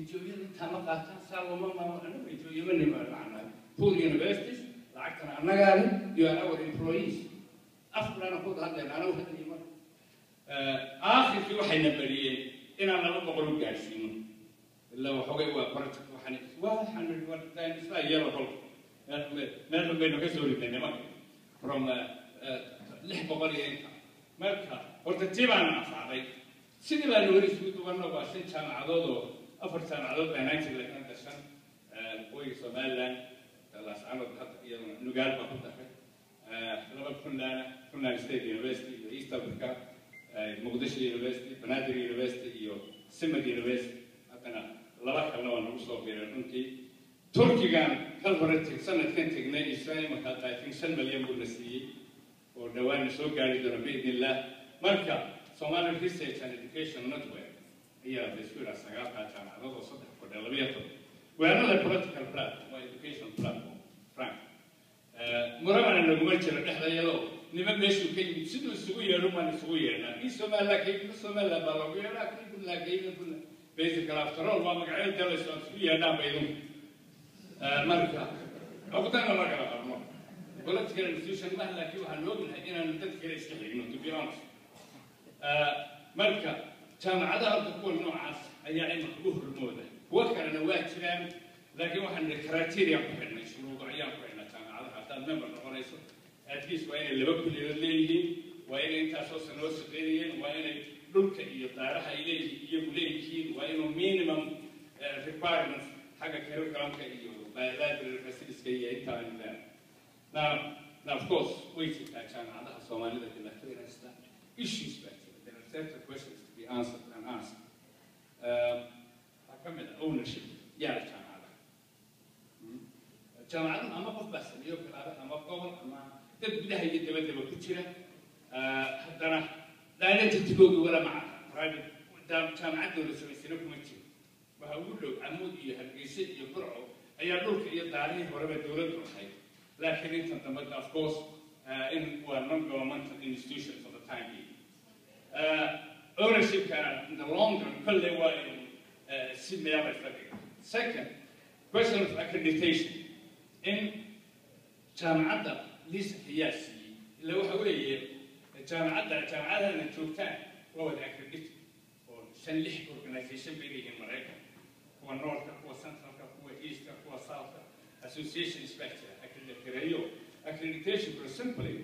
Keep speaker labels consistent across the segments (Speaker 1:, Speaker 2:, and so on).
Speaker 1: NGO tama qaatan saloma ma anu NGO ma macna pool universities lacagtana annagaani you are our employees afrana ku hadlayna anu hadii mar aakhirkii waxayna bariyeen inaan laba boqol u gaarsiino ilaa waxoogay waa project waxaan wartaan isla yaro qol meel baynu ka soo ridnay nimanka from 600 iyo inta marka horta tibaan afaaday sidii baan wari isku duwanno waa shan jaamacadood oo afar jaamacadood baan haysan laakiin dashan qoy Soomaaliland la saano hadda iyo nugaal baa ku tahay laba kunlaan State University iyo East Africa Muqdisho University Banaadir University iyo Simad University hadana laba kalena waa nagu soo biiray runtii Turkigan kalbaratig sanadkan tagnay Israel markaa taayfin 5 milyan buu la siiyay oo dhawaan soo gaari doona biidnillah marka Somali Research and Education Network ayaa biskuura sagaal jaamacadood oo saddex ku dhalabiyada waa another political platform or education platform frank muraman naguma jiro dhexdayado nima meeshu ka yimid sidoo isugu yeero ma isugu yeernaa in Soomaaliya baa lagu yeeraa in la geeyo basically after all waa magaceeda dal soo isugu yeernaa baydun marka أقدر ما قرأ أرمو قلت كذا institution ما هلا كيو هاللوجن هنا نتذكر إستحيل إنه to be honest مركا جامعة هذا تقول نوع أي علم مقبول الموضة وكان أنا واحد كلام لكن واحد من الكريتيريا بحنا شروط عيان بحنا جامعة هذا الممبر الرئيسي أتليس وين اللي بقول اللي وين أنت أساس الناس غيرين وين لونك يطارها إليه يقولين كين وين minimum requirements حاجة كيرو كلام كيو library facilities كي يتعلم ده. Now of course we see that China هذا Somali that the clear understand issues better. There are certain questions to be answered and asked. أكمل ownership يا China هذا. China هذا أما قف بس اليوم هذا أما قوم أما تبدأ هي تبدأ بكتيرة حتى أنا لا نتتبوق ولا معه. private دام China عنده لسه يسيركم كتير. وهقول له عمودي هالقيسي يقرأوا أي لوك يداري وربع دولة روحي لكن أنت تمد of course in one non-governmental institution for the time being ownership in the long run كل واحد سيد ما يعمل فكرة. Second question of accreditation in جامعة ليس قياسي اللي هو حوالي جامعة نتوكان هو accredited or سنلح organization بينهم مريكا هو North هو Central هو East هو South Association Inspector accreditation for simply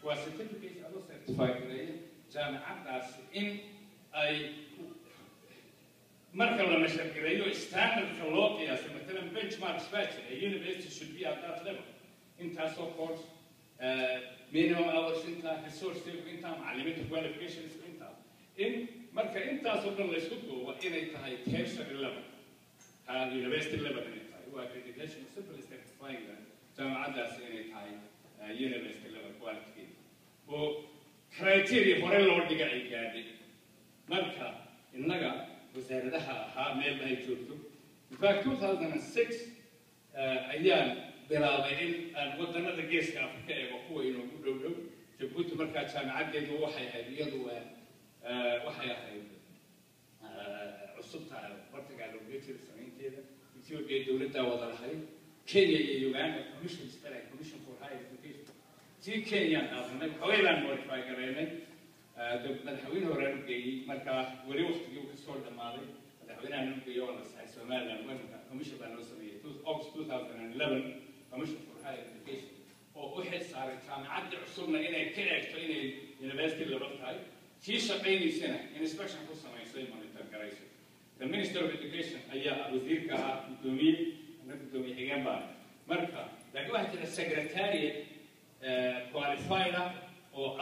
Speaker 1: was certificate also certified جامعة in أي مركز لما شكله standard كلوكي مثلا benchmark special a university should be at that level in terms of course minimum hours in terms resource in terms معلمين qualifications in مركز in terms of the لسكوكو وإن هي tertiary level university level هو accreditation simply certifying that جامعة سنة هاي university level quality و criteria for a lot of guys مركا إننا وزارتها ميل بهاي جورتو in fact 2006 أيام بلابين الوطن الرئيس كأفريقيا وقوة إنه بدو جبوت مركا جامعة جدو وحي يدو وحي عصبتها برتقال وبيتر سنين كذا إثيوبيا دولتها وضعها كينيا يوغندا كوميشن سترايك كوميشن فور هاي إديوكيشن تي كينيا أظن حوالي موديفاي كريمة مدحوين هوران كي مركا ولي وقت يوم كسول دماري مدحوين أنهم كيونا ساي سومالا وين كوميشن بانوسمية أغسطس 2011 كوميشن فور هاي إديوكيشن وأحد صار جامعات عصرنا إلى كيرك إلى يونيفرسيتي ليفل هاي في شقين سنة إنسبكشن قصة ما يصير مونيتور كرايسي the Minister of Education أيها وزير كها دومي حجام بعد مركا لكن واحد السكرتارية qualified أو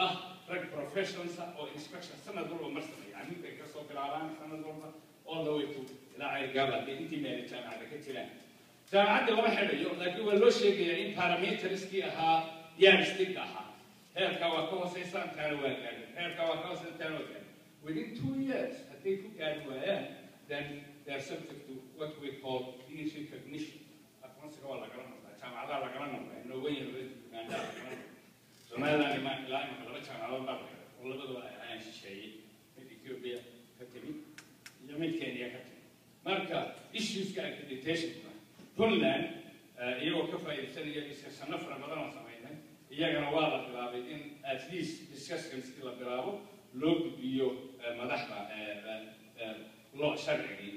Speaker 1: رج professionals أو inspection سنة دور ومرسمة يعني ممكن كسر كلام سنة دور all the way to لا عير قبل دي أنت من الجامعة كتيران جامعة دي واحد حلو لكن ولو شيء يعني parameters كيها يارستيكها هي كوا سيسان كانوا هي كوا سيسان كانوا within 2 years I think كانوا then they are subject to what we call English recognition. أفرنسي هو الأقران جامعة الأقران إنه وين يريد أن يعمل. زمالا لما لا يمكن جامعة الأقران والله بدو عن شيء في إثيوبيا كتبي يومين كينيا كتبي marka issueska accreditationka Puntland iyagoo ka faa'iideysanaya discussion fara badan oo sameynay iyagana waa la bilaabay in at least discussions la bilaabo loo gudbiyo madaxda loo sharcigi